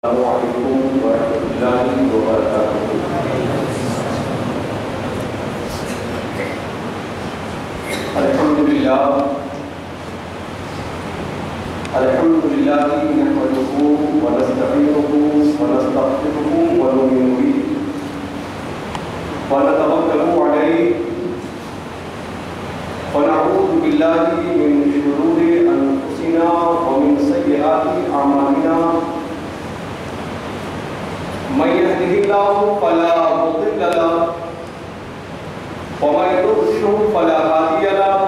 السلام علیکم ورحمۃ اللہ وبرکاتہ۔ الحمد للہ نحمده ونستعینه ونستغفره ونؤمن به ونتوکل علیہ ونعوذ باللہ من شرور انفسنا ومن سیئات اعمالنا، من يهده الله فلا مضل له ومن يضلل فلا هادي له،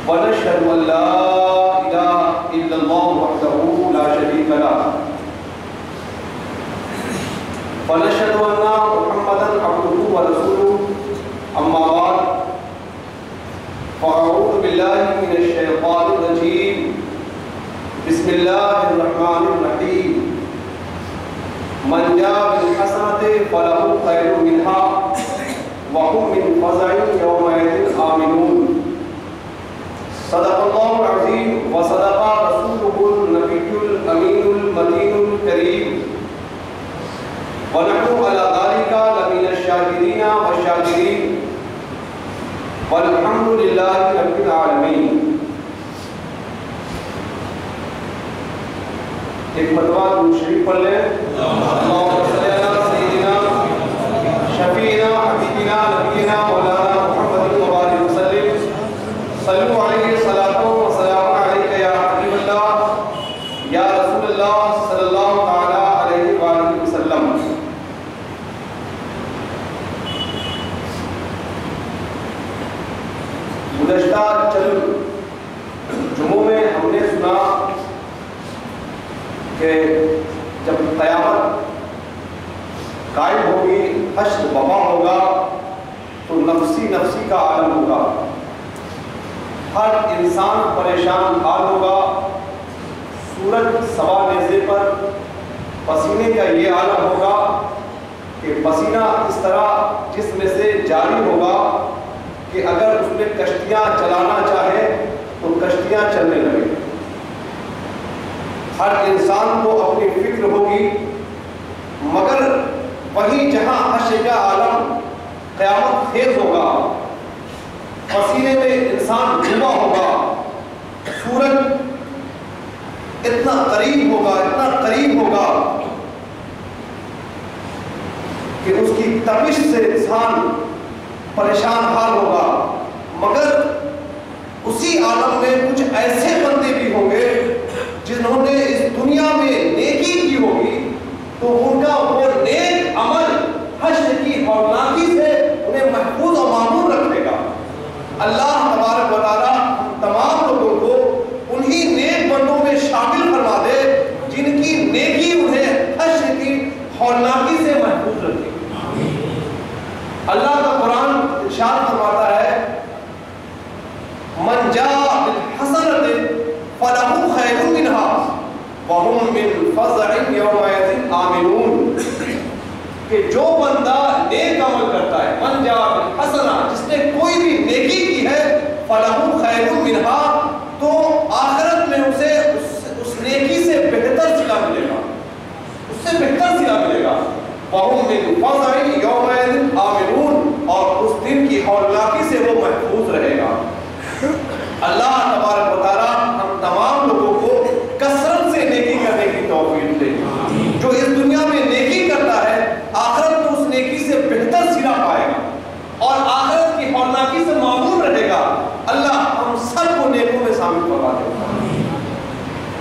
ونشهد أن لا إله إلا الله وحده لا شريك له، ونشهد أن محمدا عبده ورسوله، أما بعد فأعوذ بالله من الشيطان الرجيم، بسم الله الرحمن الرحيم، من جاء بالحسنة فله خير منها وهم من فزع يومئذ آمنون۔ صدق الله العظيم وصدق رسوله النبي الأمين المتين الكريم، ونحن على ذلك لمن الشاهدين والشاكرين، والحمد لله رب العالمين۔ ایک مرتبہ درود شریف پڑھ لیں۔ اللہم صلی علی سیدنا شفیعنا حبیبنا نبینا مولانا محمد وبارک وسلم، صلو علیہ صلاۃ و سلام علیک یا حبیب اللہ یا رسول اللہ صلی اللہ تعالی علیہ وآلہ وسلم۔ گزشتہ چند جمعوں میں ہم نے سنا کہ جب قیامت قائم ہوگی، حشر وبا ہوگا، تو نفسی نفسی کا عالم ہوگا، ہر انسان پریشان حال ہوگا، سورج سوا نیزے پر، پسینے کا یہ عالم ہوگا کہ پسینہ اس طرح جسم سے جاری ہوگا کہ اگر اس میں کشتیاں چلانا چاہے تو کشتیاں چلنے لگے۔ ہر انسان کو اپنی فکر ہوگی، مگر وہیں جہاں حشر کا عالم قیامت خیز ہوگا، پسینے میں انسان ڈوبا ہوگا، سورج اتنا قریب ہوگا کہ اس کی تپش سے انسان پریشان حال ہوگا، مگر اسی عالم میں کچھ ایسے بندے بھی ہوں گے جنہوں نے اس دنیا میں نیکی کی ہوگی، تو ان کا وہ نیک عمل حشر کی ہولناکی سے انہیں محفوظ و معمور رکھے گا۔ اللہ تبارک و تعالی تمام لوگوں کو انہی نیک بندوں میں شامل فرما دے جن کی نیکی انہیں حشر کی ہولناکی سے محفوظ رکھے گی۔ اللہ کا قرآن ارشاد فرماتا ہے، من جاء بالحسنۃ فَلَهُ خَيْرٌ مِّنْهَا وَهُمْ مِنْ فَزَعٍ يَوْمَئِذٍ آمِنُونَ، کہ جو بندہ نیک عمل کرتا ہے، من جاء بالحسنہ، جس نے کوئی بھی نیکی کی ہے، فَلَهُ خَيْرٌ مِّنْهَا، تو آخرت میں اسے اس نیکی سے بہتر صلہ ملے گا، اس سے بہتر صلہ ملے گا۔ وَهُمْ مِنْ فَزَعٍ يَوْمَئِذٍ آمِنُونَ، اور اس دن کی ہولناکی سے وہ محفوظ رہے گا۔ اللہ تبارک و تعالیٰ ہم تمام لوگوں کو کثرت سے نیکی کرنے کی توفیق دے۔ جو اس دنیا میں نیکی کرتا ہے، آخرت میں اس نیکی سے بہتر صلہ پائے گا اور آخرت کی ہولناکی سے معمور رہے گا۔ اللہ ہم سب کو نیکوں میں شامل کروا دے۔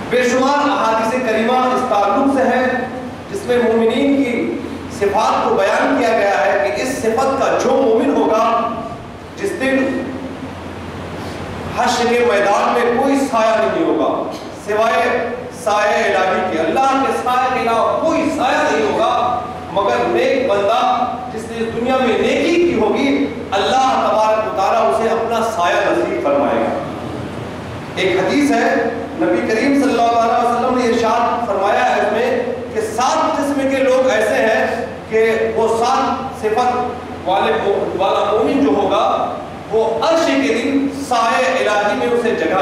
بے شمار احادیث کریمہ اس تعلق سے ہے جس میں مومنین کی صفات کو بیان کیا گیا ہے کہ اس صفت کا جو مومن ہوگا، جس دن حشر کے میدان میں کوئی سایہ نہیں ہوگا سوائے سایہ الہی کے، اللہ کے سایہ کے علاوہ کوئی سایہ نہیں ہوگا، مگر نیک بندہ جس نے اس دنیا میں نیکی کی ہوگی، اللہ تبارک و تعالیٰ اسے اپنا سایہ نصیب فرمائے گا۔ ایک حدیث ہے، نبی کریم صلی اللہ علیہ وسلم نے ارشاد فرمایا ہے اس میں کہ 7 قسم کے لوگ ایسے ہیں کہ وہ 7 صفت والا مومن جو ہوگا وہ عرش کے دن سایہ الہی میں اسے جگہ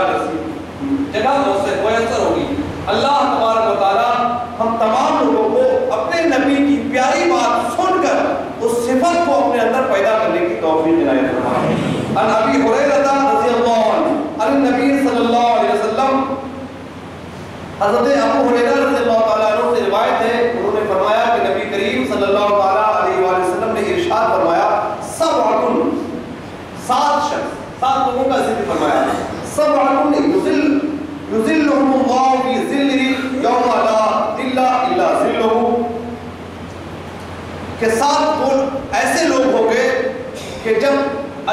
میسر ہوگی۔ اللہ تبارک و تعالیٰ ہم تمام لوگوں کو اپنے نبی کی پیاری بات سن کر اس صفت کو اپنے اندر پیدا کرنے کی توفیق عنایت فرمائے۔ عن ابی ہریرہ رضی اللہ عنہ عن النبی صلی اللہ علیہ وسلم، حضرت ابو ہریرہ رضی اللہ تعالیٰ عنہ سے روایت ہے، انہوں نے فرمایا کہ نبی کریم صلی اللہ تعالیٰ علیہ وآلہ وسلم نے ارشاد فرمایا، سات شخص، سات لوگوں کا ذکر فرمایا، سبعۃ یظلھم اللہ فی ظلہ یوم لا ظل الا ظلہ، کہ سات ایسے لوگ ہوں گے کہ جب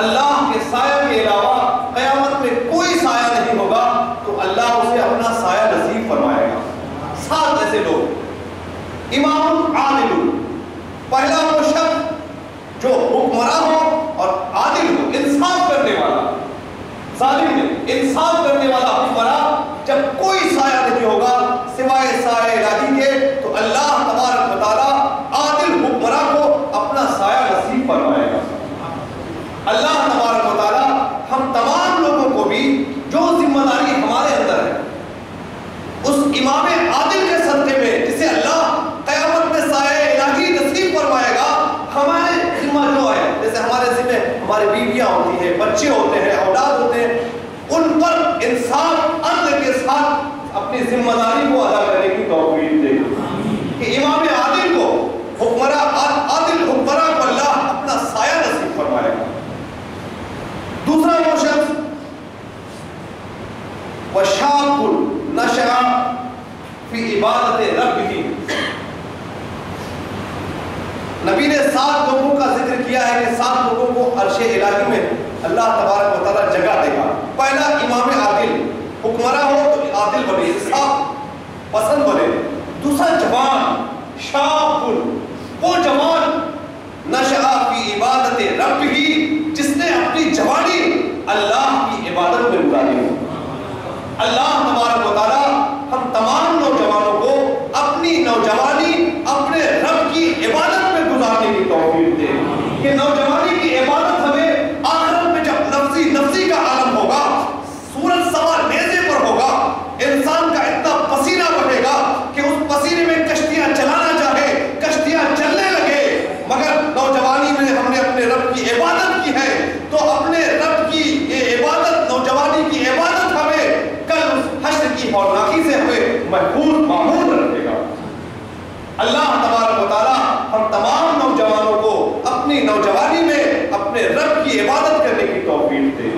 اللہ کے سایہ کے علاوہ قیامت میں کوئی سایہ نہیں ہوگا تو اللہ اسے اپنا سایہ نصیب فرمائے گا۔ سات ایسے لوگ، امام عادل، پہلا وہ شخص جو حکمراں ہو اور عادل ہو، انصاف کرنے والا، ظالم نہیں، انصاف کرنے والا حکمراں، جب کوئی سایہ نہیں ہوگا سوائے سایہ الہی کے تو اللہ تبارک و تعالیٰ عادل حکمراں کو اپنا سایہ نصیب فرمائے گا۔ اللہ تبارک و تعالیٰ ہم تمام لوگوں کو بھی جو ذمہ داری ہمارے اندر ہے اس امام عادل کے صدقے میں، جسے اللہ قیامت میں سایہ الہی نصیب فرمائے گا، ہمارے ذمہ جو ہے، جیسے ہمارے ذمہ ہماری بیویاں ہوتی ہیں، بچے ہوتے ہیں، اولاد ہوتے ہیں، ان پر انصاف عدل کے ساتھ اپنی ذمہ داری کو ادا کرنے کی توفیق دے کہ امام عادل کو، عادل حکمراں کو اللہ اپنا سایہ نصیب فرمائے گا۔ دوسرا وہ شخص وشاب نشأ فی عبادت ربہ، نبی نے سات لوگوں کا ذکر کیا ہے کہ سات لوگوں کو عرش الہی میں اللہ تبارک و تعالیٰ جگہ دے گا۔ پہلا امام عادل، حکمراں ہو تو عادل بنے، انصاف پسند بنے۔ دوسرا جوان، شاب، وہ جوان نشأ فی عبادت ربہ، جس نے اپنی جوانی اللہ کی عبادت میں گزاری ہو۔ اللہ تبارک و تعالیٰ ہم تمام نوجوانوں کو اپنی نوجوانی اپنے رب کی عبادت میں گزارنے کی توفیق دے کہ نوجوانی کی عبادت ہمیں آخرت میں جب نفسی کا عالم ہوگا، سورج سوار نیزے پر ہوگا، انسان کا اتنا پسینہ بہے گا کہ اس پسینے میں کشتیاں چلانا چاہے کشتیاں چلنے لگے، مگر نوجوانی میں ہم نے اپنے رب کی عبادت کی ہے تو اپنے رب کی یہ عبادت، نوجوانی کی عبادت ہمیں کل اس حشر کی ہولناکی سے ہمیں محفوظ معمول رکھے گا۔ اللہ تبارک و تعالیٰ ہم تمام نوجوانوں کو اپنی نوجوانی میں اپنے رب کی عبادت کرنے کی توفیق دے۔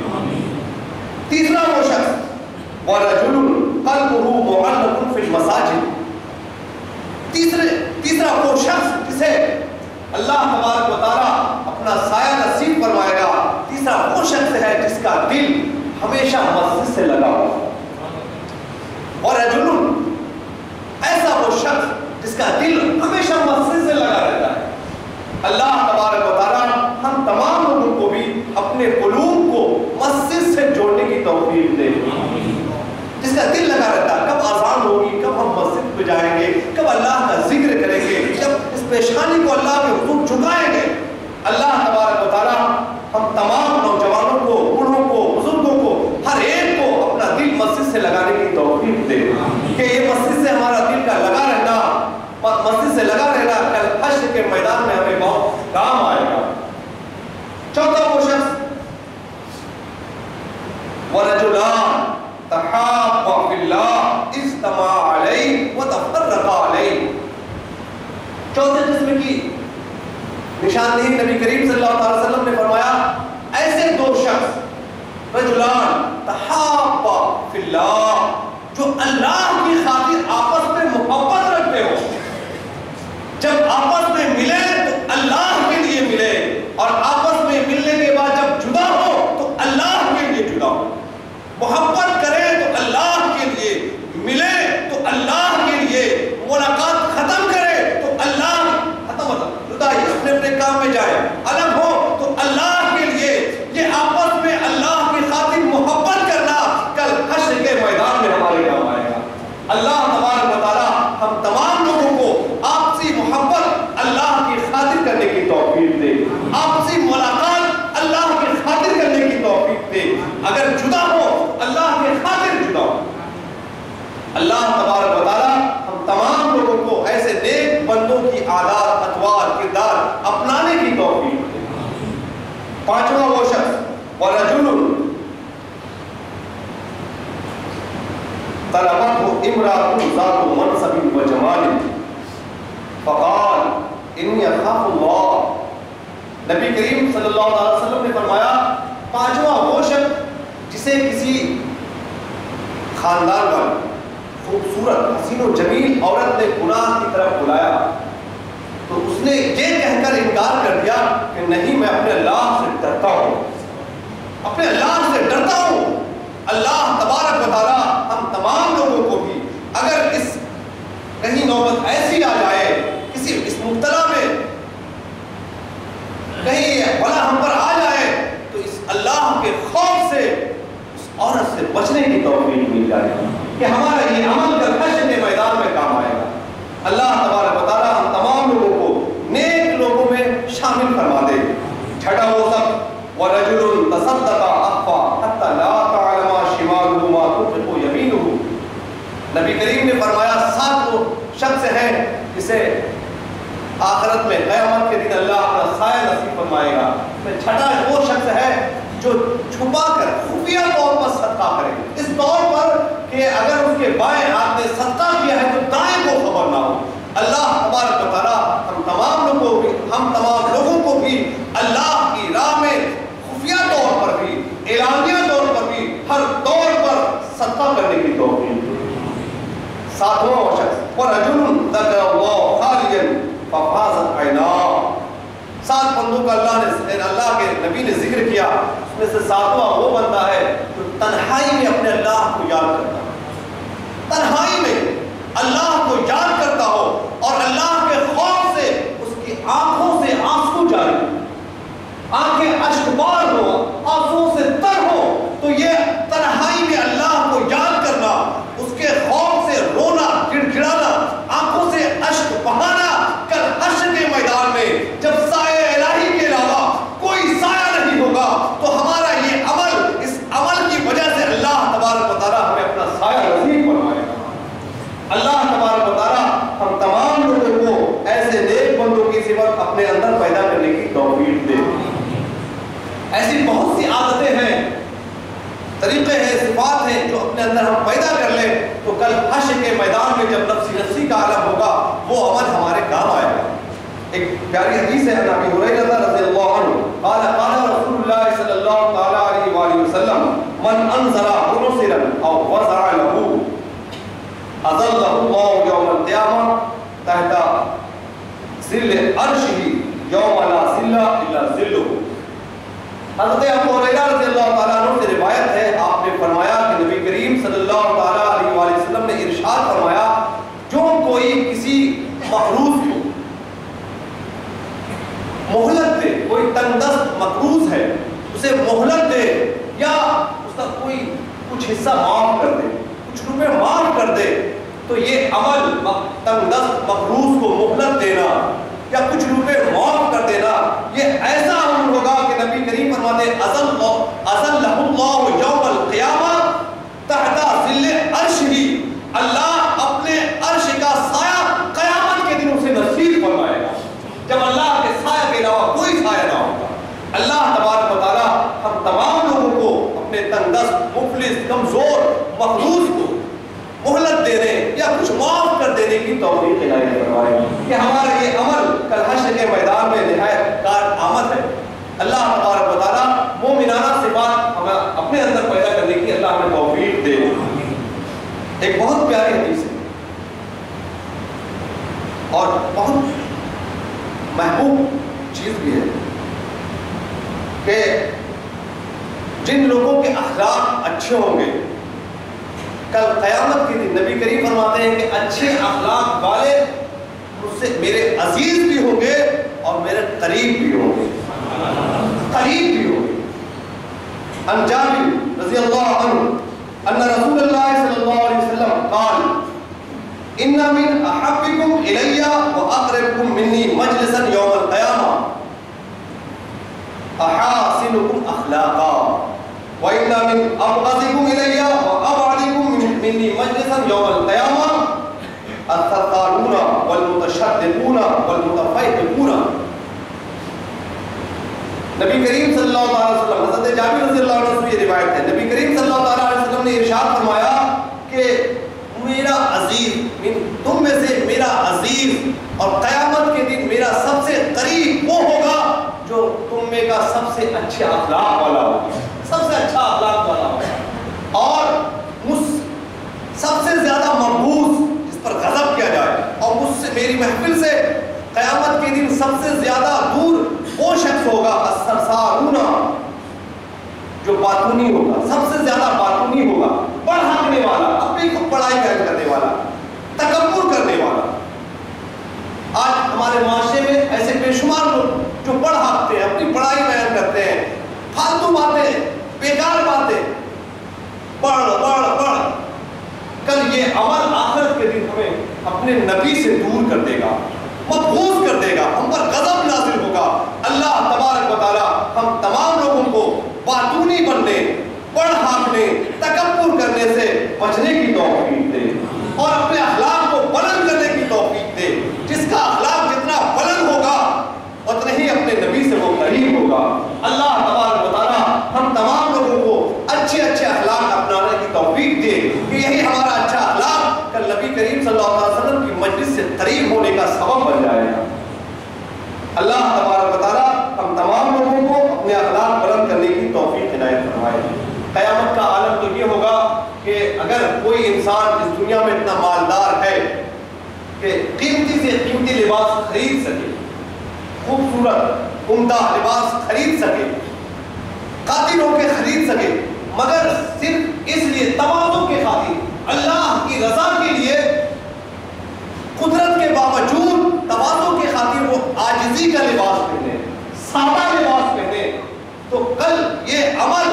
تیسرا وہ شخص وَرَجُلٌ قَلْبُهُ مُعَلَّقٌ فِي الْمَسَاجِدِ، تیسرا وہ شخص جسے اللہ تبارک و تعالیٰ اپنا سایہ نصیب فرمائے گا۔ تیسرا وہ شخص ہے جس کا دل ہمیشہ مسجد سے لگا ہوا، اور رجل، ایسا وہ شخص جس کا دل ہمیشہ مسجد سے لگا رہتا ہے۔ اللہ تبارک و تعالیٰ ہم تمام لوگوں کو بھی اپنے قلوب کو مسجد سے جوڑنے کی توفیق دے، جس کا دل لگا رہتا ہے، کب اذان ہوگی، کب ہم مسجد پہ جائیں گے، کب اللہ کا ذکر کریں گے، جب اس پیشانی کو اللہ کے حضور جھکائیں گے۔ اللہ تبارک و تعالیٰ ہم تمام نوجوانوں کو، بوڑھوں کو، بزرگوں کو، ہر ایک کو اپنا دل مسجد سے لگانے کی توفیق دے کہ یہ مسجد سے ہمارا دل کا لگا رہنا، مسجد سے لگا رہنا کل حشر کے میدان میں ہمیں بہت کام آئے گا۔ چوتھا وہ شخص وَرَجُلَانِ تَحَابَّا فِي اللَّهِ اجْتَمَعَا عَلَيْهِ وَتَفَرَّقَا عَلَيْهِ، چوتھے قسم کی نشاندہی نبی کریم صلی اللہ علیہ وسلم نے فرمایا، ایسے دو شخص رجلان تحابا فی اللہ، جو اللہ کی خاطر آپس میں محبت رکھتے ہو، جب آپس میں ملے تو اللہ کے لیے ملے، اور آپس میں ملنے کے بعد جب جدا ہو تو اللہ کے لیے جدا ہو، محبت کرے تو اللہ کے لیے، ملے تو اللہ کے لیے، ملاقات ختم کرے تو اللہ اپنے اپنے کام میں جائے، الگ ہو تو اللہ کے لیے، یہ آپس میں اللہ کی خاطر محبت کرنا کل حشر کے میدان میں ہمارے کام آئے گا۔ پانچواں وہ شخص ورجل طلبته امرأة ذات منصب وجمال فقال انی اخاف اللہ. نبی کریم صلی اللہ علیہ وسلم نے فرمایا پانچواں وہ شخص جسے کسی خاندان والی خوبصورت حسین و جمیل عورت نے گناہ کی طرف بلایا تو اس نے یہ کہہ کر انکار کر دیا کہ نہیں میں اپنے اللہ سے ڈرتا ہوں، اپنے اللہ سے ڈرتا ہوں. اللہ تبارک و تعالیٰ ہم تمام لوگوں کو بھی اگر اس کہیں نوبت ایسی آ جائے کسی اس مبتلا میں کہیں بلا ہم پر آ جائے تو اس اللہ کے خوف سے اس عورت سے بچنے کی توفیق مل جائے کہ ہمارا یہ عمل کر حشر کے میدان میں کام آئے گا. اللہ تبارک و تعالیٰ ہم تمام لوگوں کو نیک لوگوں میں شامل فرما دے. چھٹا وہ سب وَرَجُلٌ تَصَدَّقَ أَخْفَى حَتَّى لَا تَعْلَمَ شِمَالُهُ مَا تُنْفِقُ يَمِينُهُ. نبی کریم نے فرمایا 7 وہ شخص ہیں جسے آخرت میں قیامت کے دن اللہ اپنا سایہ نصیب فرمائے گا. چھٹا وہ شخص ہے جو چھپا کر خفیہ طور پر صدقہ کرے، اس طور پر کہ اگر اس کے بائیں ہاتھ نے صدقہ کیا ہے تو دائیں کو خبر نہ ہو. اللہ تبارک و تعالیٰ ہم تمام لوگوں کو بھی اللہ کی راہ میں خفیہ طور پر بھی اعلانیہ طور پر بھی ہر طور پر صدقہ کرنے کی توفیق دے. 7واں شخص وَرَجُلٌ ذَكَرَ اللَّهَ خَالِيًا فَفَاضَتْ عَيْنَاهُ. 7 بندوں کا اللہ کے نبی نے ذکر کیا. اس میں سے 7واں وہ بندہ ہے جو تنہائی میں اپنے اللہ کو یاد کرتا ہو، تنہائی میں اللہ کو یاد کرتا ہو اور اللہ کے خوف سے اس کی آنکھوں سے آنسو جاری، آنکھیں اشکبار ہو، آنسو سے تر ہو. تو یہ تنہائی میں اللہ کو یاد کرنا، اس کے خوف سے رونا، گڑ گڑانا، آنکھوں سے اشک بہانا کل حشر کے میدان میں جب سایہ الہی کے علاوہ کوئی سایہ نہیں ہوگا تو ہمارا یہ عمل، اس عمل کی وجہ سے اللہ تبارک و تعالیٰ ہمیں اپنا سایہ نصیب فرمائے گا. اللہ تبارک و تعالیٰ ہم تمام لوگوں کو ایسے نیک بندوں کی صفت اپنے اندر پیدا کرنے کی توفیق دے. ایسی بہت سی عادتیں ہیں، طریقے ہیں، صفات ہیں جو اپنے اندر ہم پیدا کر لیں تو کل حشر کے میدان میں جب نفسی کا عالم ہوگا وہ عمل ہمارے کام آئے گا. ایک پیاری حدیث ہے ابی ہریرہ رضی اللہ عنہ قال قال رسول اللہ صلی اللہ تعالی علیہ وآلہ وسلم من انذر منصرا او وضع له اظله الله يوم القيامة تحت ظل عرشه يوم لا ظل الا ظله. حضرت ابو ہریرہ رضی اللہ تعالیٰ عنہ سے روایت ہے، آپ نے فرمایا کہ نبی کریم صلی اللہ تعالیٰ علیہ وآلہ وسلم نے ارشاد فرمایا جو کوئی کسی مقروض کو مہلت دے، کوئی تنگ دست مقروض ہے اسے مہلت دے یا اس کا کوئی کچھ حصہ معاف کر دے، کچھ روپے معاف کر دے تو یہ عمل تنگ دست مقروض کو مہلت دینا یا کچھ روپے معاف کر دینا یہ ایسا عمل ہوگا کہ نبی کریم فرماتے اذلہ اللہ یوم القیامہ تحت ظل عرشہ، اللہ اپنے عرش کا سایہ قیامت کے دن اسے نصیب فرمائے گا جب اللہ کے سایہ کے علاوہ کوئی سایہ نہ ہوگا. اللہ تبارک و تعالیٰ ہم تمام لوگوں کو اپنے تنگ دست، مفلس، کمزور مقروض کو مہلت دینے یا کچھ معاف کر دینے کی توفیق عنایت فرمائے کہ ہمارا یہ عمل کل حشر کے میدان میں نہایت کارآمد ہے. اللہ تبارک و تعالیٰ مومنانہ صفات ہمیں اپنے اندر پیدا کرنے کی اللہ ہمیں توفیق دے. ایک بہت پیاری حدیث ہے اور بہت محبوب چیز بھی ہے کہ جن لوگوں کے اخلاق اچھے ہوں گے کل قیامت کے دن نبی کریم فرماتے ہیں کہ اچھے اخلاق والے مجھ سے میرے عزیز بھی ہوں گے اور میرے قریب بھی ہوں گے، قریب بھی ہوں گے. عن جابر رضی اللہ عنہ ان رسول اللہ صلی اللہ علیہ وسلم قال ان من احبکم الی واقربکم منی مجلسا یوم القیامہ احاسنکم اخلاقا وان من ابغضکم الی وابعدکم منی مجلسا یوم القیامہ الثقالون والمتشدقون والمتفیقون. نبی کریم صلی اللہ علیہ وسلم، حضرت جابر رضی اللہ عنہ سے یہ روایت ہے، نبی کریم صلی اللہ علیہ وسلم نے ارشاد فرمایا کہ میرا عزیز، تم میں سے میرا عزیز اور قیامت کے دن میرا سب سے قریب وہ ہوگا جو تم میں کا سب سے اچھے اخلاق والا ہوگا، سب سے اچھا اخلاق والا ہوگا، اور سب سے زیادہ مقبوض، جس پر غضب کیا جائے، اور مجھ سے میری محفل سے قیامت کے دن سب سے زیادہ دور وہ شخص ہوگا السرسارونا، جو باتونی ہوگا، سب سے زیادہ باتونی ہوگا، پڑھ ہانکنے والا، اپنی خود پڑھائی بیان کرنے والا، تکبر کرنے والا۔ آج ہمارے معاشرے میں ایسے بے شمار لوگ جو پڑھ ہانکتے ہیں، اپنی پڑھائی بیان کرتے ہیں، فالتو باتیں، بیکار باتیں، پڑھ پڑھ پڑھ۔ کل یہ عمل آخرت کے دن ہمیں اپنے نبی سے دور کر دے گا، مبغوض کر دے گا، ہم پر غضب نازل ہوگا۔ اللہ تبارک و تعالی ہم تمام لوگوں کو باتونی بننے، پڑھ ہانکنے، تکبر کرنے سے بچنے کی توفیق دے، اور اپنے اخلاق کو بلند کرنے کی توفیق دے۔ جس کا اخلاق جتنا بلند ہوگا اتنے ہی اپنے نبی سے وہ قریب ہوگا۔ اللہ تبارک و تعالی ہم تمام لوگوں کو اچھے اچھے اخلاق اپنانے کی توفیق دے کہ یہی ہمارا اچھا اخلاق کل نبی کریم صلی اللہ علیہ وسلم کی مجلس سے قریب ہونے کا سبب بن جائے گا۔ اللہ تبارک و تعالی ہم تمام لوگوں کو اپنے اخلاق بلند کرنے کی توفیق عنایت فرمائے۔ قیامت کا عالم تو یہ ہوگا کہ اگر کوئی انسان اس دنیا میں اتنا مالدار ہے کہ قیمتی سے قیمتی لباس خرید سکے، خوبصورت عمدہ لباس خرید سکے، قاتل ہو کے خرید سکے، مگر صرف اس لیے تواضع کے خاطر، اللہ کی رضا کے لیے، قدرت کے باوجود تواضع کے خاطر وہ عاجزی کا لباس پہنے، سادہ لباس پہنے، تو کل یہ عمل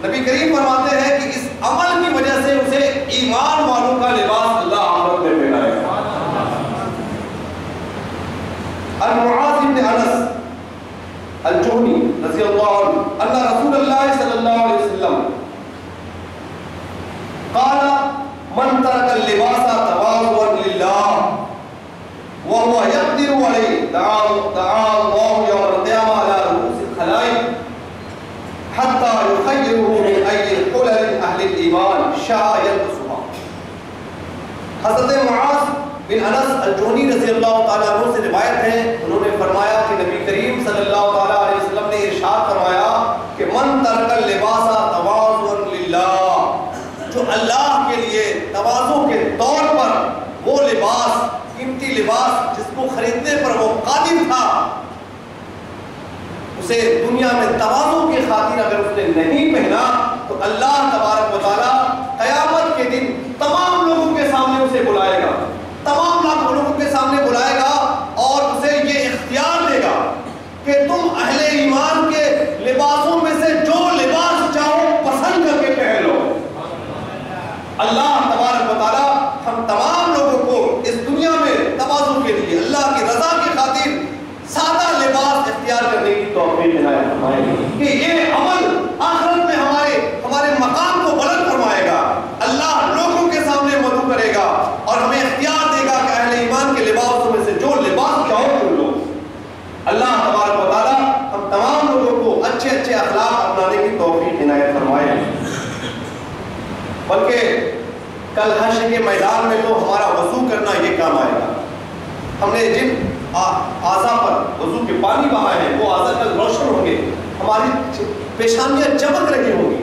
نبی کریم فرماتے ہیں کہ اس عمل کی وجہ سے اسے ایمان والوں کا لباس اللہ آخرت میں پہنائے گا۔ معاذ بن انس الجہنی رضی اللہ عنہ ان رسول اللہ صلی اللہ علیہ وسلم قال من ترك اللباس تواضعا لله وهو يقدر عليه دعا الله يوم القيامة على رؤوس الخلائق حتى يخيره من أي حلل أهل الإيمان شاء يلبسها۔ حضرت معاذ بن انس الجہنی رضی اللہ تعالیٰ عنہ سے روایت ہے، انہوں نے فرمایا کہ نبی کریم صلی اللہ تعالیٰ علیہ وسلم نے ارشاد فرمایا کہ من ترک اللباس تواضعا للہ، جو اللہ کے لیے تواضع کے طور پر وہ لباس، قیمتی لباس جس کو خریدنے پر وہ قادر تھا، اسے دنیا میں تواضع کی خاطر اگر اس نے نہیں پہنا تو اللہ تبارک و تعالیٰ قیامت کے دن تمام لوگوں کے سامنے اسے بلائے گا، تمام لوگوں کے سامنے بلائے گا اور اسے یہ اختیار دے گا کہ تم اہل ایمان کے لباسوں میں سے جو لباس چاہو پسند کر کے پہن لو۔ اللہ تبارک و تعالیٰ ہم تمام لوگوں کو اس دنیا میں تواضع کے لیے، اللہ کی رضا کی خاطر سادہ لباس اختیار کرنے کی توفیق عنایت فرمائے کہ یہ عمل آخرت میں ہمارے مقام کو بلند فرمائے گا۔ اللہ لوگوں کے سامنے مدعو کرے گا اور ہمیں اختیار دے گا کہ اہل ایمان کے لباسوں میں سے جو لباس چاہو چن لو۔ اللہ تبارک و تعالیٰ ہم تمام لوگوں کو اچھے اچھے اخلاق اپنانے کی توفیق عنایت فرمائے۔ بلکہ کل حشر کے میدان میں تو ہمارا وضو کرنا یہ کام آئے گا۔ ہم نے جن اعضاء پر وضو کے پانی بہائے ہیں وہ اعضاء کل روشن ہوں گے، ہماری پیشانیاں چمک رہی ہوں گی،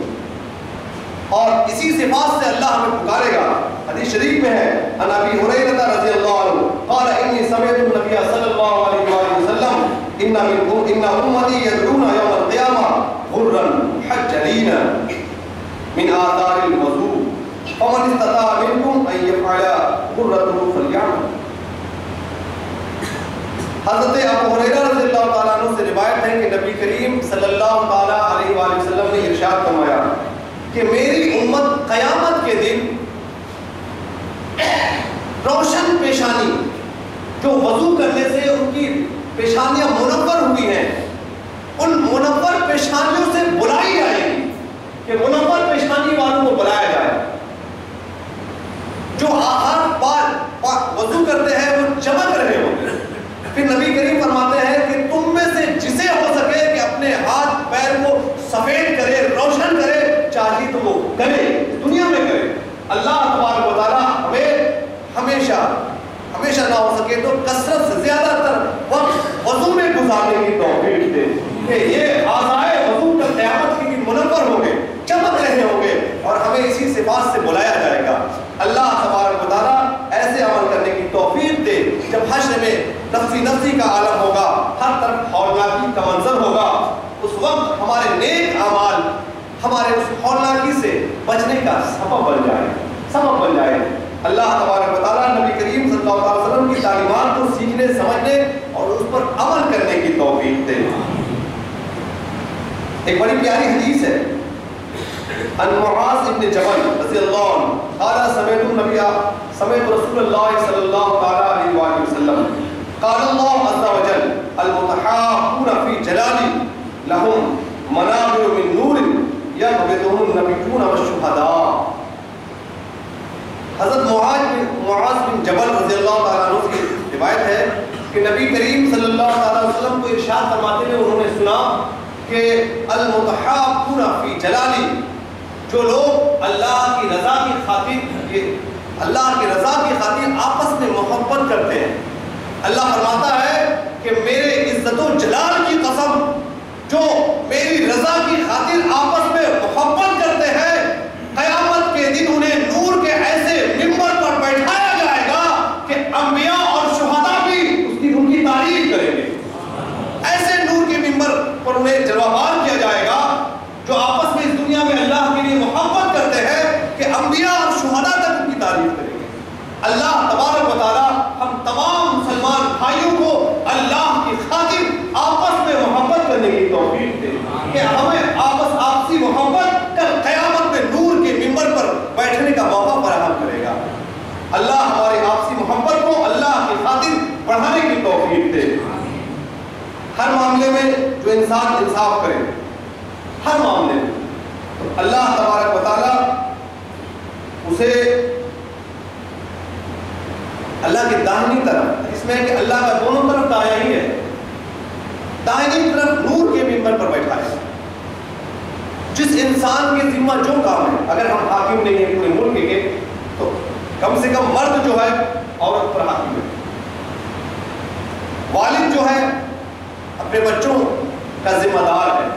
اور اسی صفات سے اللہ ہمیں پکارے گا۔ حدیث شریف میں ہے عن ابی ہریرہ رضی اللہ عنہ قال انی سمعت النبی صلی اللہ علیہ وآلہ وسلم ان امتی یدعون یوم القیامہ غرا محجلین من آثار الوضوء فمن استطاع منکم ان یفعل غرته فلیعمل۔ حضرت ابو ہریرہ رضی اللہ تعالیٰ عنہ سے روایت ہے کہ نبی کریم صلی اللہ تعالیٰ علیہ وآلہ وسلم نے ارشاد فرمایا کہ میری امت قیامت کے دن روشن پیشانی، جو وضو کرنے سے ان کی پیشانیاں منور ہوئی ہیں، ان منور پیشانیوں سے بلائی جائے گی کہ منور پیشانی والوں کو بلایا جائے۔ جو ہر بار وضو کرتے ہیں وہ چمک رہے ہوں گے۔ پھر نبی کریم فرماتے ہیں کہ تم میں سے جسے ہو سکے کہ ہمیشہ نہ ہو سکے تو کثرت سے زیادہ تر وقت وضو میں گزارنے کی توفیق دے کہ یہ اعضائے وضو کا قیامت کے دن منور ہوں گے، چمک رہے ہوں گے اور ہمیں اسی صفات سے بلایا جائے گا۔ اللہ تبارک و تعالیٰ ایسے عمل کرنے کی توفیق دے جب حشر میں نفسی نفسی کا عالم ہوگا، ہر طرف ہولناکی کا منظر ہوگا، اس وقت ہمارے نیک اعمال ہمارے اس ہولناکی سے بچنے کا سبب بن جائے۔ اللہ تبارک و تعالیٰ نبی کریم صلی اللہ علیہ وسلم کی تعلیمات کو سیکھنے، سمجھنے اور اس پر عمل کرنے کی توفیق دے۔ ایک بڑی پیاری حدیث ہے عن معاذ بن جبل رضی اللہ عنہ قال سمعت رسول اللہ صلی اللہ تعالی علیہ وآلہ وسلم قال اللہ عز وجل المتحابون فی جلالی لهم منابر من نور یقبضهم النبیون والشہداء۔ حضرت معاذ بن جبل رضی اللہ تعالیٰ عنہ کی روایت ہے کہ نبی کریم صلی اللہ علیہ وسلم کو ارشاد فرماتے ہوئے انہوں نے سنا کہ المتحابون فی جلالی، جو لوگ اللہ کی رضا کی خاطر آپس میں محبت کرتے ہیں، اللہ فرماتا ہے کہ میرے عزت و جلال کی قسم، جو میری رضا کی خاطر آپس میں محبت کرتے ہیں، قیامت کے دن انہیں نور کے ایسے ممبر پر بیٹھایا جائے گا کہ انبیاء اور شہداء بھی ان کی تعریف کریں گے۔ ایسے نور کے ممبر پر انہیں جلوہ کیا جائے گا جو آپس میں اس دنیا میں اللہ کے لیے محبت کرتے ہیں کہ انبیاء اور شہداء تک ان کی تعریف کریں گے۔ اللہ تبارک و تعالی ہم تمام مسلمان بھائیوں کو اللہ کی خاطر آپس میں محبت کرنے کی توفیق دے کہ ہمیں آپسی محبت کل قیامت میں نور کے ممبر پر بیٹھنے کا موقع فراہم کرے گا۔ اللہ ہماری آپسی محبت کو اللہ کی خاطر بڑھانے کی توفیق دے۔ ہر معاملے میں جو انسان انصاف کرے، ہر معاملے میں، تو اللہ تبارک و تعالیٰ اسے اللہ کی داہنی طرف، اس میں کہ اللہ کا دونوں طرف دائیں ہی ہے، دائنی طرف نور کے ممبر پر بیٹھائے۔ جس انسان کے ذمہ جو کام ہے، اگر ہم حاکم نہیں ہیں پورے ملک کے تو کم سے کم مرد جو ہے عورت پر حاکم ہے، والد جو ہے اپنے بچوں کا ذمہ دار ہے،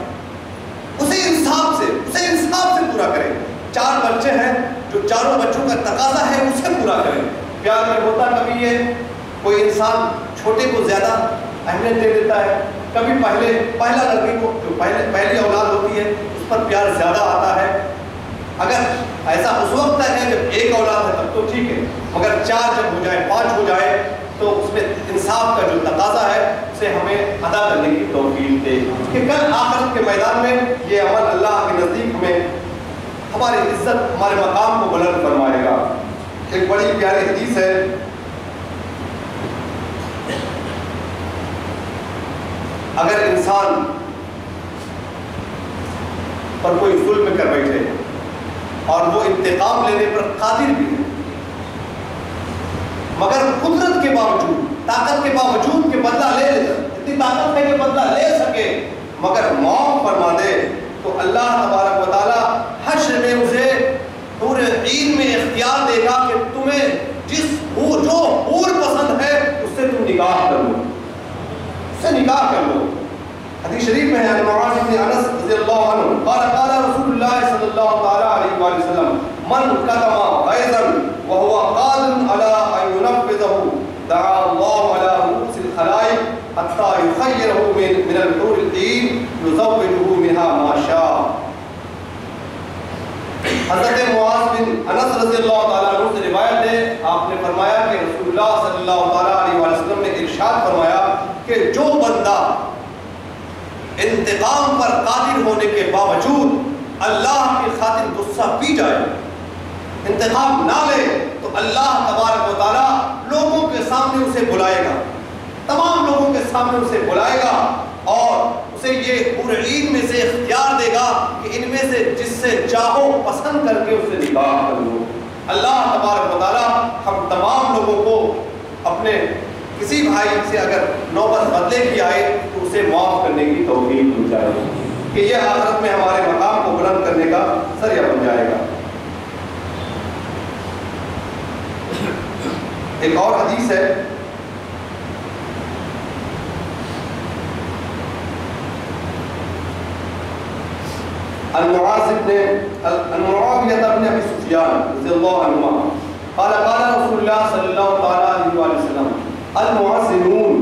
اسے انصاف سے پورا کرے۔ 4 بچے ہیں، جو چاروں بچوں کا تقاضا ہے اسے پورا کرے۔ پیار میں ہوتا کبھی ہے کوئی انسان چھوٹے کو زیادہ اہمیت دے دیتا ہے، کبھی پہلا لڑکی کو جو پہلی اولاد ہوتی ہے اس پر پیار زیادہ آتا ہے۔ اگر ایسا اس وقت ہے جب ایک اولاد ہے تب تو ٹھیک ہے، مگر 4 جب ہو جائے، 5 ہو جائے تو اس میں انصاف کا جو تقاضا ہے اسے ہمیں ادا کرنے کی توفیق دے کہ کل آخرت کے میدان میں یہ عمل اللہ کے نزدیک ہمیں ہماری عزت، ہمارے مقام کو بلند فرمائے گا۔ ایک بڑی پیاری حدیث ہے اگر انسان پر کوئی ظلم کر بیٹھے اور وہ انتقام لینے پر قادر بھی ہے، مگر قدرت کے باوجود، طاقت کے باوجود کہ بدلہ لے اتنی طاقت ہے کہ بدلہ لے سکے مگر معاف فرما دے، تو اللہ تبارک و تعالیٰ حشر میں اسے حور عین میں اختیار دے گا کہ تمہیں جو حور پسند ہے اس سے تم نکاح کر لو، اس سے نکاح کر لو۔ حدیث شریف میں ہے معاذ بن انس رضی اللہ عنہ قال قال رسول اللہ صلی اللہ تعالی علیہ وآلہ وسلم من كتم غيظا وهو قادر على ان ينفذه دعا الله على رؤوس الخلائق حتى يخيره من الحور العين يزوجه منها ما شاء۔ حضرت معاذ بن انس رضی اللہ تعالیٰ عنہ سے روایت ہے، آپ نے فرمایا کہ رسول اللہ صلی اللہ تعالیٰ علیہ وآلہ وسلم نے ارشاد فرمایا کہ جو بندہ انتقام پر قادر ہونے کے باوجود اللہ کی خاطر غصہ پی جائے، انتقام نہ لے، تو اللہ تبارک و تعالیٰ لوگوں کے سامنے اسے بلائے گا، تمام لوگوں کے سامنے اسے بلائے گا اور اسے یہ حور عین میں سے اختیار دے گا کہ ان میں سے جس سے چاہو پسند کر کے اسے نکاح کر لو۔ اللہ تبارک و تعالیٰ ہم تمام لوگوں کو اپنے کسی بھائی سے اگر نوبت بدلے کی آئے تو اسے معاف کرنے کی توفیق دی جائے کہ یہ آخرت میں ہمارے مقام کو بلند کرنے کا ذریعہ بن جائے گا۔ ایک اور حدیث ہے المعاویہ بن ابی سفیان رضی اللہ عنہ قال قال رسول اللہ صلی اللہ علیہ وآلہ وسلم المعزنون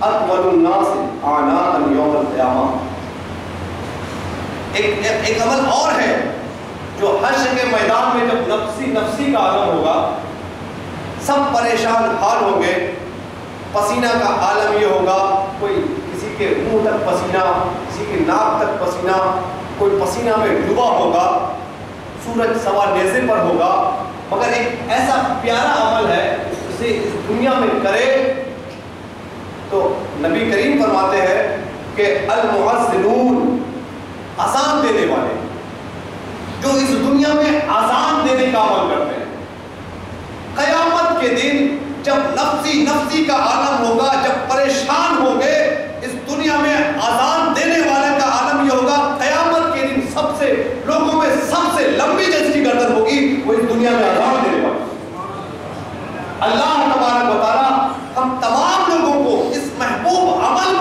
اطول الناس اعناقا یوم القیامہ. ایک عمل اور ہے جو حشر کے میدان میں جب نفسی کا عالم ہوگا، سب پریشان حال ہوں گے، پسینہ کا عالم یہ ہوگا، کوئی کسی کے منہ تک پسینہ، کسی کے ناک تک پسینہ، کوئی پسینہ میں ڈوبا ہوگا، سورج سوا نیزے پر ہوگا، مگر ایک ایسا پیارا عمل ہے اسے اس دنیا میں کرے تو نبی کریم فرماتے ہیں کہ المعزنون، اذان دینے والے، جو اس دنیا میں اذان دینے کا عمل کرتے ہیں، قیامت کے دن جب نفسی کا عالم ہوگا، جب پریشان ہوں گے، اس دنیا میں اذان دینے والے کا عالم یہ ہوگا، قیامت کے دن سب سے لوگوں میں سب سے لمبی جس کی گردن ہوگی وہ اس دنیا میں اذان دینے والا. اللہ تبارک و تعالی ہم تمام لوگوں کو اس محبوب عمل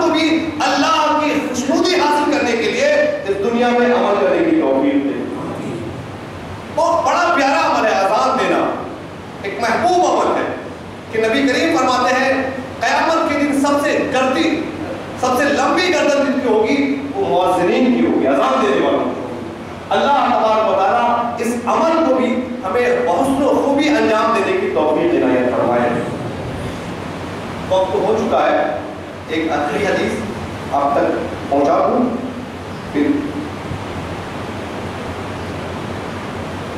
کو بھی اللہ کی خوشنودی حاصل کرنے کے لیے اس دنیا میں عمل کرنے کی توفیق دے. بہت بڑا پیارا عمل ہے اذان دینا، ایک محبوب عمل ہے کہ نبی کریم فرماتے ہیں قیامت کے دن سب سے لمبی گردن جن کی ہوگی وہ مؤذنین کی ہوگی، اذان دینے والوں کی. اللہ تبارک و تعالیٰ اس عمل کو بھی ہمیں بحسن و خوبی انجام دینے کی توفیق عنایت فرمائے. وقت ہو چکا ہے، ایک آخری حدیث آپ تک پہنچا دوں. پھر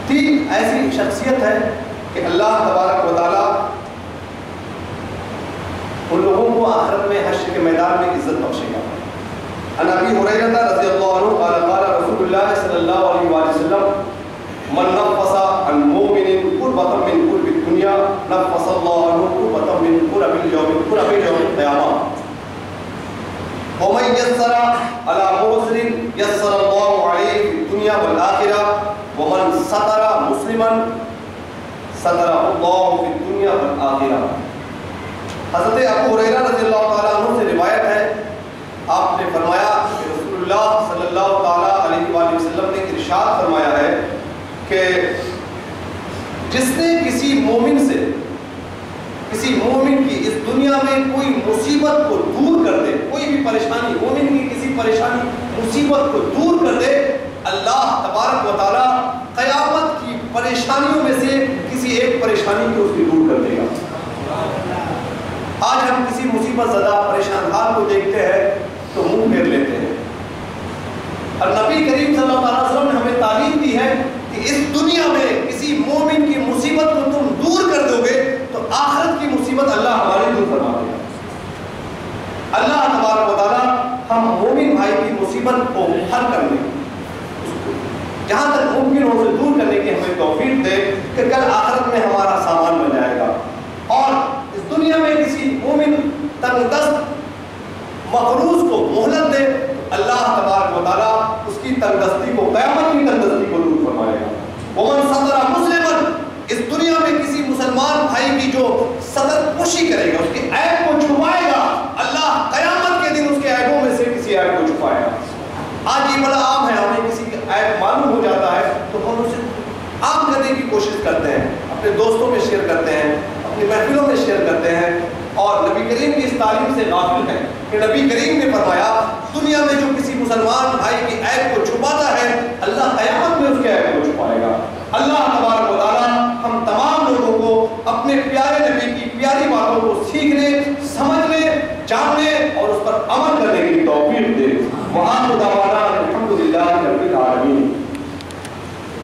3 ایسی شخصیت ہے کہ اللہ تبارک و تعالیٰ ان لوگوں کو آخرت میں حشر کے میدان میں عزت بخشے گا. عن ابی ہریرہ رضی اللہ عنہ قال قال رسول اللہ صلی اللہ علیہ وآلہ وسلم من نفس عن مؤمن قربة من قرب الدنيا نفس الله عنه قربة من قرب يوم القيامة ومن يسر على معسر يسر الله عليه في الدنيا والآخرة ومن ستر مسلما ستره الله في الدنيا والآخرة. حضرت ابو ہریرہ رضی اللہ تعالیٰ عنہ سے روایت ہے، آپ نے فرمایا کہ رسول اللہ صلی اللہ تعالیٰ علیہ وآلہ وسلم نے ارشاد فرمایا ہے کہ جس نے کسی مومن کی اس دنیا میں کوئی مصیبت کو دور کر دے، کوئی بھی پریشانی، مومن کی کسی پریشانی مصیبت کو دور کر دے، اللہ تبارک و تعالیٰ قیامت کی پریشانیوں میں سے کسی ایک پریشانی کو اس کی دور کر دے گا. آج ہم کسی مصیبت زدہ پریشان حال کو دیکھتے ہیں تو منہ پھیر لیتے ہیں، اور نبی کریم صلی اللہ علیہ وسلم نے ہمیں تعلیم دی ہے کہ اس دنیا میں کسی مومن کی مصیبت کو تم دور کر دو گے تو آخرت کی مصیبت اللہ ہمارے دور فرما دے گا. اللہ تبارک و تعالیٰ ہم مومن بھائی کی مصیبت کو حل کرنے، جہاں تک ممکن ہو اسے دور کرنے کی ہمیں توفیق دے کہ کل آخرت میں ہمارا سامان بن جائے گا. اور اس دنیا میں کسی مومن تنگ دست مقروض کو مہلت دے، اللہ تبارک و تعالیٰ اس کی تنگ دستی کو، قیامت کی تنگ دستی کو دور فرمائے گا. ومن ستر مسلما، اس دنیا میں کسی مسلمان بھائی کی جو ستر پوشی کرے گا، اس کے عیب کو چھپائے گا، اللہ قیامت کے دن اس کے عیبوں میں سے کسی عیب کو چھپائے گا. آج یہ بڑا عام ہے، ہمیں کسی کا عیب معلوم ہو جاتا ہے تو ہم اسے عام کرنے کی کوشش کرتے ہیں، اپنے دوستوں میں شیئر کرتے ہیں، اپنی محفلوں میں شیئر کرتے ہیں، اور نبی کریم کی اس تعلیم سے غافل ہیں کہ نبی کریم نے فرمایا دنیا میں جو کسی مسلمان بھائی کی عیب کو چھپاتا ہے اللہ قیامت میں اس کے عیب کو چھپائے گا. اللہ تبارک و تعالیٰ ہم تمام لوگوں کو اپنے پیارے نبی کی پیاری باتوں کو سیکھنے، سمجھنے، جاننے اور اس پر عمل کرنے کی توفیق دے. وہاں